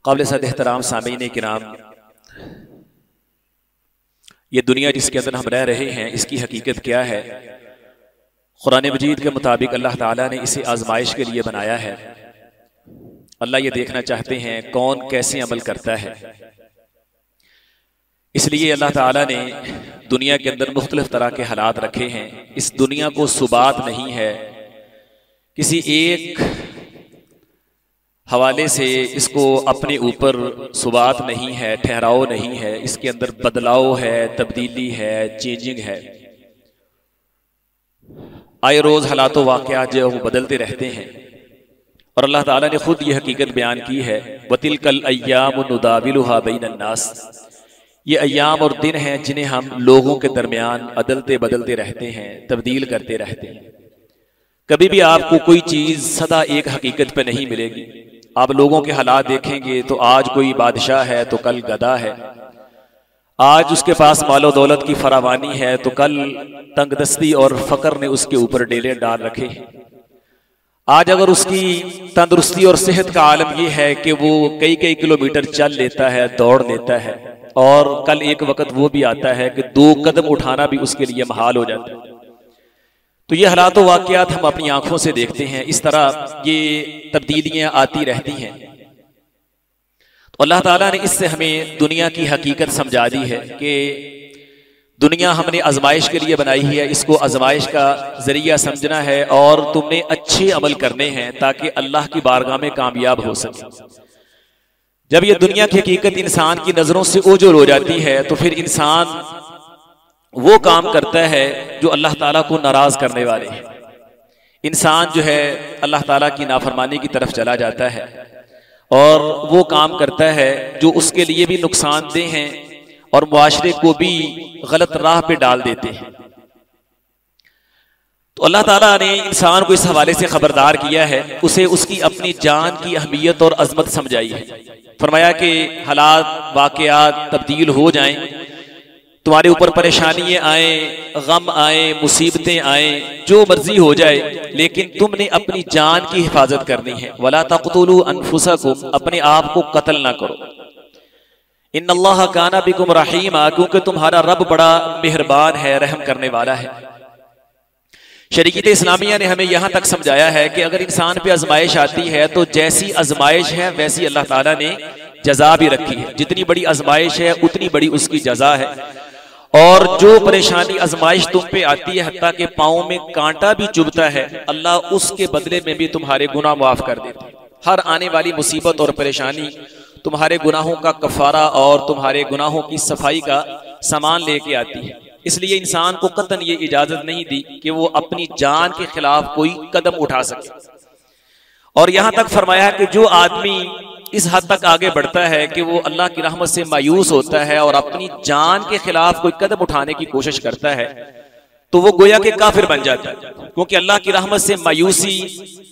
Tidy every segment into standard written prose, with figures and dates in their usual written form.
काबिल सद एहतराम सामीन किराम, ये दुनिया जिसके अंदर हम रह रहे हैं इसकी हकीकत क्या है? कुरान मजीद के मुताबिक अल्लाह ताला ने इसे आजमाइश के लिए बनाया है। अल्लाह ये देखना चाहते हैं कौन कैसे अमल करता है। इसलिए अल्लाह ताला ने दुनिया के अंदर मुख्तलिफ तरह के हालात रखे हैं। इस दुनिया को सुबात नहीं है, किसी एक हवाले से इसको अपने ऊपर सुबात नहीं है, ठहराव नहीं है। इसके अंदर बदलाव है, तब्दीली है, चेंजिंग है। आए रोज हालात वाक़यात जो वो बदलते रहते हैं और अल्लाह ताला ने खुद ये हकीकत बयान की है, वतिलकल अय्यामु नुदाविलुहा बैनन नास। ये अय्याम और दिन हैं जिन्हें हम लोगों के दरमियान अदलते बदलते रहते हैं, तब्दील करते रहते हैं। कभी भी आपको कोई चीज सदा एक हकीकत पे नहीं मिलेगी। आप लोगों के हालात देखेंगे तो आज कोई बादशाह है तो कल गधा है, आज उसके पास मालो दौलत की फरावानी है तो कल तंगदस्ती और फकर ने उसके ऊपर डेले डाल रखे हैं। आज अगर उसकी तंदुरुस्ती और सेहत का आलम यह है कि वो कई कई किलोमीटर चल लेता है, दौड़ लेता है, और कल एक वक्त वो भी आता है कि 2 कदम उठाना भी उसके लिए महाल हो जाता है। तो ये हालात वाक़यात हम अपनी आंखों से देखते हैं। इस तरह ये तब्दीलियां आती रहती हैं। तो अल्लाह ताला ने इससे हमें दुनिया की हकीकत समझा दी है कि दुनिया हमने आजमाइश के लिए बनाई है। इसको आजमाइश का जरिया समझना है और तुमने अच्छे अमल करने हैं ताकि अल्लाह की बारगाह में कामयाब हो सके। जब ये दुनिया की हकीकत इंसान की नजरों से ओझल हो जाती है तो फिर इंसान वो काम करता है जो अल्लाह ताला को नाराज करने वाले हैं। इंसान जो है अल्लाह ताला की नाफरमानी की तरफ चला जाता है और वो काम करता है जो उसके लिए भी नुकसानदेह हैं और मुआशरे को भी गलत राह पे डाल देते हैं। तो अल्लाह ताला ने इंसान को इस हवाले से खबरदार किया है, उसे उसकी अपनी जान की अहमियत और अजमत समझाई है। फरमाया कि हालात वाक़यात तब्दील हो जाएं, तुम्हारे ऊपर परेशानियां आए, गम आए, मुसीबतें आए, जो मर्जी हो जाए, लेकिन तुमने अपनी जान की हिफाजत करनी है। वला तक़तुलू अनफुसकुम, अपने आप को कत्ल ना करो। इन्नल्लाह काना बिकुम रहीमा, क्योंकि तुम्हारा रब बड़ा मेहरबान है, रहम करने वाला है। शरीयत इस्लामिया ने हमें यहाँ तक समझाया है कि अगर इंसान पे आजमाइश आती है तो जैसी आजमाइश है वैसी अल्लाह ताला ने जजा भी रखी है। जितनी बड़ी आजमाइश है उतनी बड़ी उसकी जजा है। और जो परेशानी आजमाइश तुम पे आती है, हत्ता के पाँव में कांटा भी चुभता है, अल्लाह उसके बदले में भी तुम्हारे गुनाह माफ कर देता है। हर आने वाली मुसीबत और परेशानी तुम्हारे गुनाहों का कफारा और तुम्हारे गुनाहों की सफाई का सामान लेके आती है। इसलिए इंसान को कतन ये इजाजत नहीं दी कि वो अपनी जान के खिलाफ कोई कदम उठा सके। और यहां तक फरमाया कि जो आदमी इस हद तक आगे बढ़ता है कि वो अल्लाह की रहमत से मायूस होता है और अपनी जान के खिलाफ कोई कदम उठाने की कोशिश करता है तो वो गोया के काफिर बन जाता है, क्योंकि अल्लाह की रहमत से मायूसी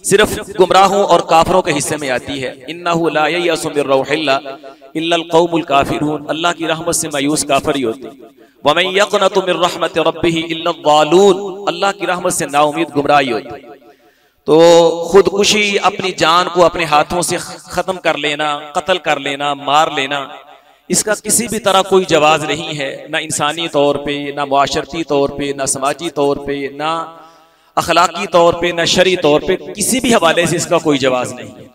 सिर्फ गुमराहों और काफिरों के हिस्से में आती है। इन्नहु ला ययअसु मिर रौहिल्लाह इल्लल कौमुल काफिरून, अल्लाह की रहमत से मायूस काफिर ही होते हैं। वमन यक़नतु मिर रहमति रब्बिही इल्लल ज़ालून, अल्लाह की रहमत से नाउमीद गुमराही होती है। तो खुदकुशी, अपनी जान को अपने हाथों से खत्म कर लेना, कत्ल कर लेना, मार लेना, इसका किसी भी तरह कोई जवाज नहीं है। ना इंसानी तौर पे, ना मुआशरती तौर पे, ना समाजी तौर पे, ना अखलाकी तौर पे, ना शरी तौर पे, किसी भी हवाले से इसका कोई जवाज नहीं है।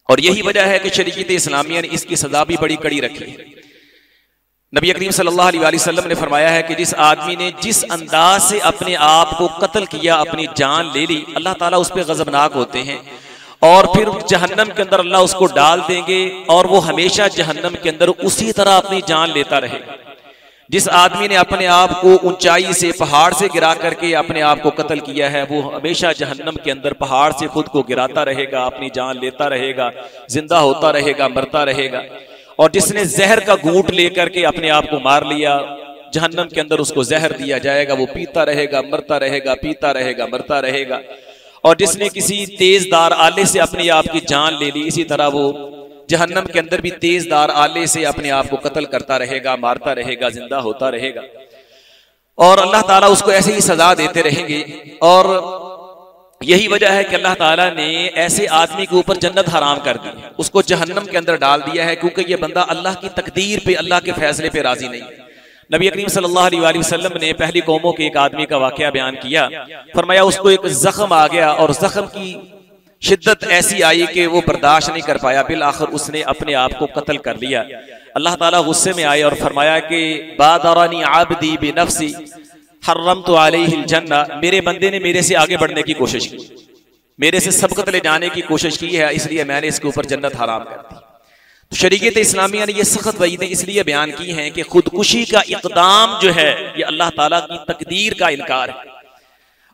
और यही वजह है कि शरीयत इस्लामिया ने इसकी सजा भी बड़ी कड़ी रखी है। नबी करीम सल्लल्लाहु अलैहि वसल्लम ने फरमाया है कि जिस आदमी ने जिस अंदाज से अपने आप को कत्ल किया, अपनी जान ले ली, अल्लाह ताला उस पर गजबनाक होते हैं और फिर जहन्नम के अंदर अल्लाह उसको डाल देंगे और वो हमेशा जहन्नम के अंदर उसी तरह अपनी जान लेता रहेगा। जिस आदमी ने अपने आप को ऊंचाई से, पहाड़ से गिरा करके अपने आप को कत्ल किया है, वो हमेशा जहन्नम के अंदर पहाड़ से खुद को गिराता रहेगा, अपनी जान लेता रहेगा, जिंदा होता रहेगा, मरता रहेगा। और जिसने जहर का घूंट लेकर के अपने आप को मार लिया, जहन्नम के अंदर उसको जहर दिया जाएगा, वो पीता रहेगा, मरता रहेगा, पीता रहेगा, मरता रहेगा। और जिसने किसी तेजदार आले से अपने आप की जान ले ली, इसी तरह वो जहन्नम के अंदर भी तेजदार आले से अपने आप को कत्ल करता रहेगा, मारता रहेगा, जिंदा होता रहेगा। और अल्लाह ताला उसको ऐसे ही सजा देते रहेंगे। और यही वजह है कि अल्लाह ताला ने ऐसे आदमी के ऊपर जन्नत हराम कर दी, उसको जहन्नम के अंदर डाल दिया है, क्योंकि ये बंदा अल्लाह की तकदीर पे, अल्लाह के फैसले पे राजी नहीं। नबी करीम सल्लल्लाहु अलैहि वसल्लम ने पहली कौमों के एक आदमी का वाकया बयान किया। फरमाया उसको एक जख्म आ गया और जख्म की शिद्दत ऐसी आई कि वो बर्दाश्त नहीं कर पाया, बिल आखिर उसने अपने आप को कत्ल कर लिया। अल्लाह ताला गुस्से में आए और फरमाया कि बादरानी आबदी बिनफ्सी हर्रमतु अलैहिल जन्नह, मेरे बंदे ने मेरे से आगे बढ़ने की कोशिश की, मेरे से सबकत ले जाने की कोशिश की है, इसलिए मैंने इसके ऊपर जन्नत हराम कर दी। तो शरीयत इस्लामिया ने ये सख्त वईदें इसलिए बयान की हैं कि खुदकुशी का इक़दाम जो है ये अल्लाह ताला की तकदीर का इनकार है,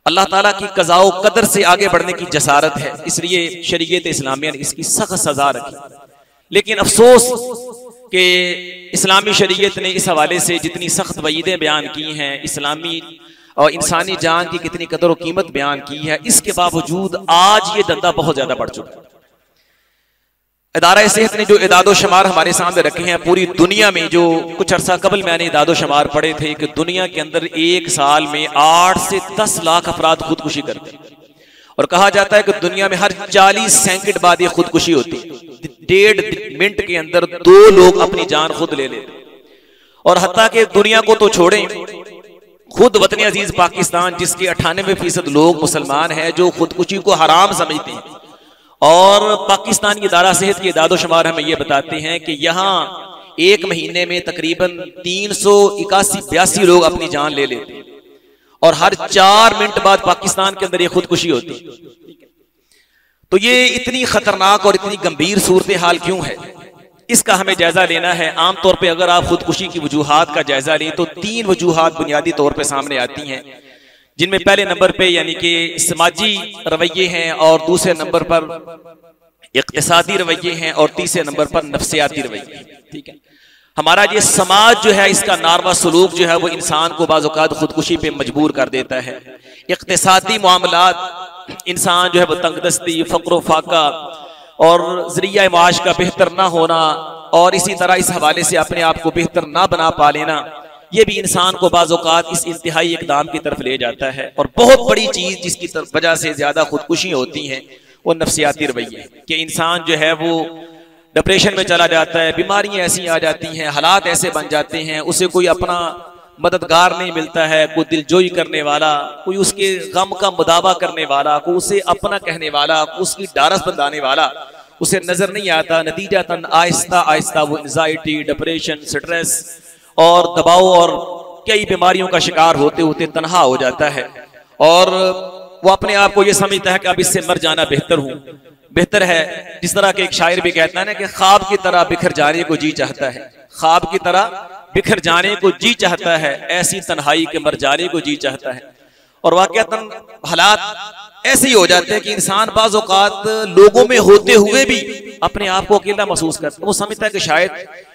अल्लाह ताला की कज़ाओ कदर से आगे बढ़ने की जसारत है, इसलिए शरीयत इस्लामिया ने इसकी सख्त सजा रखी। लेकिन अफसोस कि इस्लामी शरीयत ने इस हवाले से जितनी सख्त वईदें बयान की हैं, इस्लामी और इंसानी जान की कितनी कदर और कीमत बयान की है, इसके बावजूद आज ये धंधा बहुत ज्यादा बढ़ चुका है। इदारा सेहत ने जो इदादो शुमार हमारे सामने रखे हैं, पूरी दुनिया में जो कुछ अरसा कबल मैंने इदादो शुमार पढ़े थे कि दुनिया के अंदर एक साल में 8 से 10 लाख अफराद खुदकुशी करते हैं, और कहा जाता है कि दुनिया में हर 40 सेकंड बाद ये खुदकुशी होती है। 1.5 मिनट के अंदर 2 लोग अपनी जान खुद ले लेते, और हत्ता कि दुनिया को तो छोड़ें, खुद वतन अजीज पाकिस्तान जिसके 98% लोग मुसलमान हैं जो खुदकुशी को हराम समझते हैं, और पाकिस्तान की इदारा सेहत के इदादो शुमार हमें यह बताते हैं कि यहाँ एक महीने में तकरीबन 381-82 लोग अपनी जान ले लेते हैं, और हर 4 मिनट बाद पाकिस्तान के अंदर ये खुदकुशी होती है। तो ये इतनी खतरनाक और इतनी गंभीर सूरत हाल क्यों है, इसका हमें जायजा लेना है। आमतौर पे अगर आप खुदकुशी की वजूहात का जायजा लें तो 3 वजूहात बुनियादी तौर पे सामने आती हैं, जिनमें पहले नंबर पे यानी कि समाजी रवैये हैं, और दूसरे नंबर पर इक्तिसादी रवैये हैं, और तीसरे नंबर पर नफ्सियाती रवैये। ठीक है, हमारा ये समाज जो है इसका नारवा सलूक जो है वो इंसान को बाज़ औक़ात खुदकुशी पे मजबूर कर देता है। इक्तिसादी मामलात, इंसान जो है वो तंगदस्ती, फ़क़्र फाका और ज़रिया माश का बेहतर ना होना, और इसी तरह इस हवाले से अपने आप को बेहतर ना बना पा लेना, ये भी इंसान को बाज़ औक़ात इस इंतहाई इक़दाम की तरफ ले जाता है। और बहुत बड़ी चीज़ जिसकी वजह से ज़्यादा खुदकुशी होती हैं वो नफ्सियाती रवैये, कि इंसान जो है वो डिप्रेशन में चला जाता है, बीमारियां ऐसी आ जाती हैं, हालात ऐसे बन जाते हैं, उसे कोई अपना मददगार नहीं मिलता है, कोई दिलजोई करने वाला, कोई उसके गम का मुदावा करने वाला, कोई उसे अपना कहने वाला, उसकी डारस बंधाने वाला उसे नजर नहीं आता। नतीजतन आहिस्ता आहिस्ता वो एंजाइटी, डिप्रेशन, स्ट्रेस और दबाव और कई बीमारियों का शिकार होते होते तन्हा हो जाता है, और वो अपने आप को ये समझता है कि अब इससे मर जाना बेहतर है। जिस तरह के एक शायर भी कहता है ना कि ख्वाब की तरह बिखर जाने को जी चाहता है, ख्वाब की तरह बिखर जाने को जी चाहता है, ऐसी तन्हाई के मर जाने को जी चाहता है। और वाकयातन हालात ऐसे ही हो जाते हैं कि इंसान बाज़ औक़ात लोगों में होते हुए भी अपने आप को अकेला महसूस करता है। वो समझता है कि शायद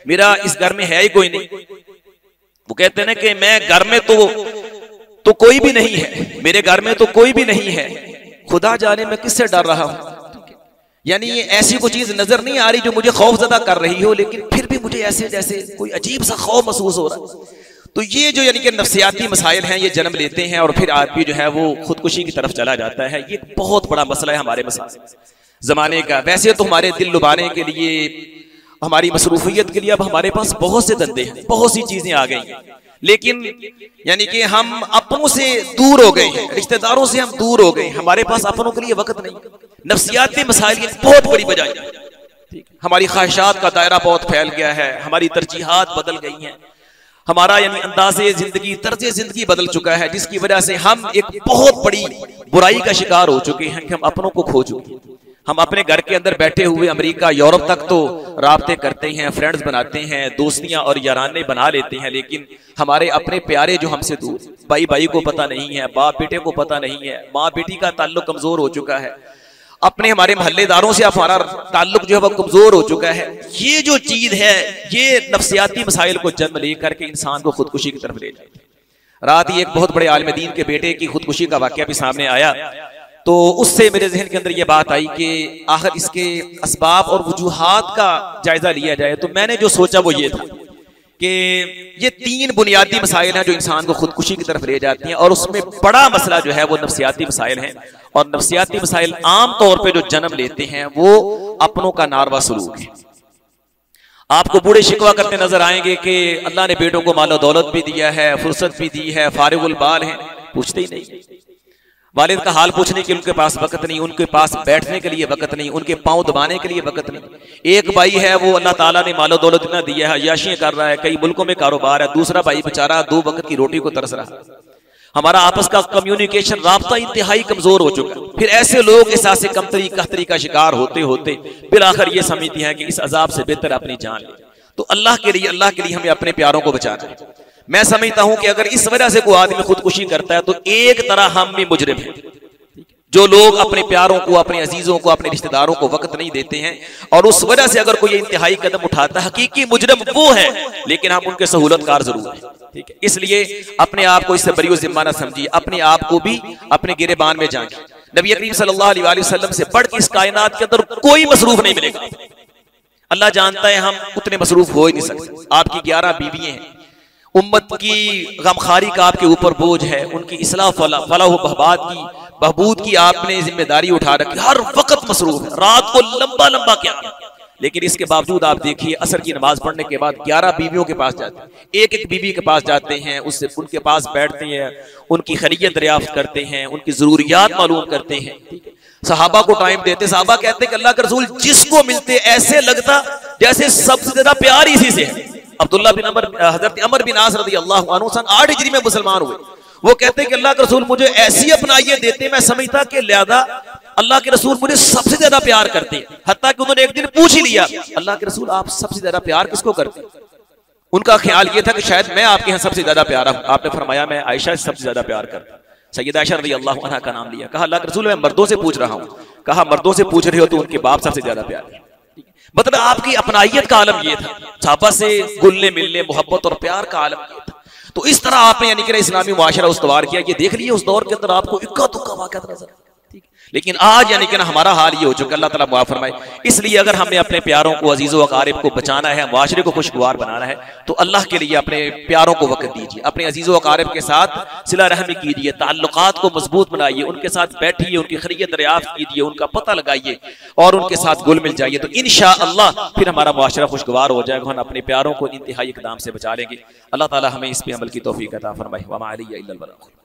मेरा इस घर में है ही कोई नहीं। वो कहते हैं ना कि मैं घर में तो कोई भी नहीं है, मेरे घर में तो कोई भी नहीं है, खुदा जाने मैं किससे डर रहा हूं। यानी ये ऐसी कोई चीज नजर नहीं आ रही जो मुझे खौफजदा कर रही हो, लेकिन फिर भी मुझे ऐसे जैसे कोई अजीब सा खौफ महसूस हो रहा है। तो ये जो यानी कि नफ्सियाती मसाइल हैं ये जन्म लेते हैं, और फिर आदमी जो है वो खुदकुशी की तरफ चला जाता है। ये बहुत बड़ा मसला है हमारे जमाने का। वैसे तो हमारे दिल लुभाने के लिए, हमारी मसरूफियत के लिए अब हमारे पास बहुत से धंधे हैं, बहुत सी चीजें आ गई, लेकिन यानी कि हम अपनों से दूर हो गए हैं, रिश्तेदारों से हम दूर हो गए, हमारे पास अपनों के लिए वक्त नहीं। नफ्सियाती मसाइल की बहुत बड़ी वजह है। हमारी ख्वाहिशात का दायरा बहुत फैल गया है, हमारी तरजीहात बदल गई हैं, हमारा यानी अंदाज़े जिंदगी, तर्ज़े जिंदगी बदल चुका है, जिसकी वजह से हम एक बहुत बड़ी बुराई का शिकार हो चुके हैं कि हम अपनों को खो चुके हैं। हम अपने घर के अंदर बैठे हुए अमेरिका, यूरोप तक तो राब्ते करते हैं, फ्रेंड्स बनाते हैं, दोस्तियां और याराने बना लेते हैं, लेकिन हमारे अपने प्यारे जो हमसे दूर, भाई भाई को पता नहीं है, बाप बेटे को पता नहीं है, माँ बेटी का ताल्लुक कमजोर हो चुका है, अपने हमारे मोहल्लेदारों से हमारा ताल्लुक जो है वह कमजोर हो चुका है। ये जो चीज है ये नफ्सियाती मसाइल को जन्म लेकर के इंसान को खुदकुशी की तरफ ले जाती है। रात ही एक बहुत बड़े आलिम दीन के बेटे की खुदकुशी का वाकया भी सामने आया, तो उससे मेरे जहन के अंदर ये बात आई कि आखिर इसके असबाब और वजूहात का जायजा लिया जाए। तो मैंने जो सोचा वो ये था कि ये 3 बुनियादी मसाइल हैं जो इंसान को खुदकुशी की तरफ ले जाती हैं, और उसमें बड़ा मसला जो है वो नफ्सियाती मसाइल हैं। और नफ्सियाती मसाइल आम तौर पे जो जन्म लेते हैं वो अपनों का नारवा सलूक है। आपको बूढ़े शिकवा करते नजर आएंगे कि अल्लाह ने बेटों को मालो दौलत भी दिया है, फुर्सत भी दी है, फारिगुल बाल हैं, पूछते ही नहीं। वालिद का हाल पूछने के उनके पास वक्त नहीं, उनके पास बैठने के लिए वक्त नहीं, उनके पांव दबाने के लिए वक्त नहीं। एक भाई है वो अल्लाह ताला ने मालो दौलत इतना दिया है, अय्याशियां कर रहा है, कई मुल्कों में कारोबार है। दूसरा भाई बेचारा 2 वक्त की रोटी को तरस रहा है। हमारा आपस का कम्युनिकेशन राब्ता इंतहाई कमजोर हो चुका है। फिर ऐसे लोग एहसास कमतरी कहतरी का शिकार होते होते फिर आखिर ये समझते हैं कि इस अजाब से बेहतर अपनी जान ले। तो अल्लाह के लिए हमें अपने प्यारों को बचाना है। मैं समझता हूं कि अगर इस वजह से कोई आदमी खुदकुशी करता है तो एक तरह हम भी मुजरिम हैं। जो लोग अपने प्यारों को, अपने अजीजों को, अपने रिश्तेदारों को वक्त नहीं देते हैं, और उस वजह से अगर कोई इंतहाई कदम उठाता है, हकीकी मुजरिम वो है, लेकिन हम उनके सहूलतकार जरूर हैं। ठीक है, इसलिए अपने आप को इससे बरी जिम्मा न समझिए, अपने आप को भी अपने गिरेबान में झांकिए। नबी करीम सल्लल्लाहु अलैहि वसल्लम से बढ़ के इस कायनात के अंदर कोई मसरूफ नहीं मिलेगा। अल्लाह जानता है हम उतने मसरूफ हो ही नहीं सकते। आपकी 11 बीवियां हैं, उम्मत की गमखारी का आपके ऊपर बोझ है, उनकी इस्लाह फलाह बहबूद की आपने जिम्मेदारी उठा रखी, हर वक्त मसरूफ है, रात को लंबा लंबा क्या। लेकिन इसके बावजूद आप देखिए असर की नमाज पढ़ने के बाद 11 बीवियों के पास जाते हैं, एक एक बीवी के पास जाते हैं, उससे उनके पास बैठते हैं, उनकी खैरियत दरियाफ्त करते हैं, उनकी जरूरियात मालूम करते हैं। सहाबा को टाइम देते, सहाबा कहते कि अल्लाह के रसूल जिसको मिलते ऐसे लगता जैसे सबसे ज्यादा प्यार इसी से है। अब्दुल्ला बिन अमर, हजरत अमर बिन आस रज़ियल्लाहु अन्हु सन 8 हिजरी में मुसलमान हुए। वो कहते हैं कि अल्लाह के रसूल मुझे ऐसी अपनाइए देते, मैं समझता कि लिहाजा अल्लाह के रसूल मुझे सबसे ज्यादा प्यार करते हैं। हत्ता कि उन्होंने एक दिन पूछ ही लिया, अल्लाह के रसूल आप सबसे ज्यादा प्यार किसको करते हैं? उनका ख्याल ये था कि शायद मैं आपके यहाँ सबसे ज्यादा प्यारा हूं। आपने फरमाया मैं आयशा से सबसे ज्यादा प्यार करता। सैयदा आयशा रज़ियल्लाहु अन्हा का नाम लिया। कहा अल्लाह के रसूल मैं मर्दों से पूछ रहा हूँ। कहा मर्दों से पूछ रहे हो तो उनके बाप सबसे ज्यादा प्यार है। मतलब आपकी अपनाइयत का आलम ये था, साहबा से घुलने मिलने, मोहब्बत और प्यार का आलम ये था। तो इस तरह आपने यानी कि इस्लामी मुआशरा उस्तवार किया। ये देख लिए उस दौर के अंदर आपको इक्का दुक्का वाक़या नजर, ठीक। लेकिन आज यानी कि हमारा हाल ये हो चुका, अल्लाह ताला माफ फरमाए। इसलिए अगर हमें अपने प्यारों को, अजीज़ों अकारिब को बचाना है, मुआशरे को खुशगवार बनाना है, तो अल्लाह के लिए अपने प्यारों को वक्त दीजिए, अपने अजीज़ों अकारिब के साथ सिला रहमी कीजिए, ताल्लुकात को मजबूत बनाइए, उनके साथ बैठिए, उनकी खैरियत दरियाफ्त कीजिए, उनका पता लगाइए और उनके साथ घुल मिल जाइए। तो इंशाअल्लाह फिर हमारा मुआशरा खुशगवार हो जाएगा, हम अपने प्यारों को इंतहाई इक़दाम से बचा लेंगे। अल्लाह ताला हमें इस पे अमल की तौफीक अता फरमाए। व मा अलैना इल्लल बलाग।